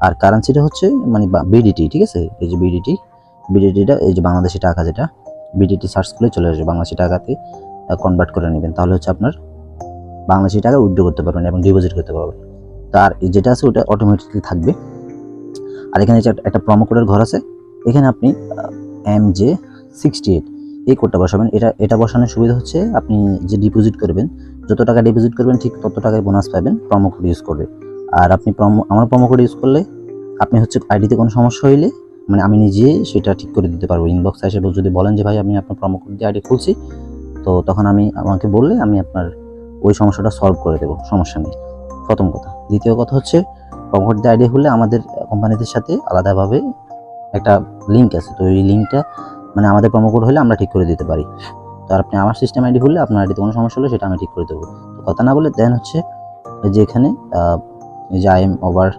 আর কারেন্সিটা হচ্ছে মানে বিডিটি, ঠিক আছে? এই যে বিডিটিটা এই যে বাংলাদেশি টাকা, যেটা বিডিটি সার্চ করলে চলে আসবে, বাংলাদেশি টাকাতে কনভার্ট করে নেবেন, তাহলে হচ্ছে আপনার বাংলাদেশি টাকা উইথড্র করতে পারবেন এবং ডিপোজিট করতে পারবেন। তার যেটা আছে ওটা অটোমেটিকলি থাকবে। আর এখানে একটা প্রোমো কোডের ঘর আছে, এখানে আপনি MJ68 এই কোডটা বসাবেন। এটা বসানোর সুবিধা হচ্ছে আপনি যে ডিপোজিট করবেন, যত টাকা ডিপোজিট করবেন ঠিক তত টাকায় বোনাস পাবেন প্রোমো কোড ইউজ করবে। আর আপনি আমার প্রোমো কোড ইউজ করলে আপনি হচ্ছে আইডিতে কোনো সমস্যা হইলে মানে আমি নিজে সেটা ঠিক করে দিতে পারবো। ইনবক্সে এসে যদি বলেন যে ভাই আমি আপনার প্রোমো কোড দিয়ে আইডি খুলছি, তো তখন আমাকে বললে আমি আপনার ওই সমস্যাটা সলভ করে দেবো, সমস্যা নেই। প্রথম কথা। দ্বিতীয় কথা হচ্ছে প্রোমো কোড দিয়ে আইডি হলে আমাদের কোম্পানিদের সাথে আলাদাভাবে একটা লিঙ্ক আছে, তো এই লিঙ্কটা মানে আমাদের প্রোমো কোড হলে আমরা ঠিক করে দিতে পারি। তো আপনি আমার সিস্টেম আইডি হলে আপনার আইডিতে কোনো সমস্যা হলে সেটা আমি ঠিক করে দেবো। তো কথা না বলে দেন হচ্ছে যে এখানে এই যে আই এম ওভার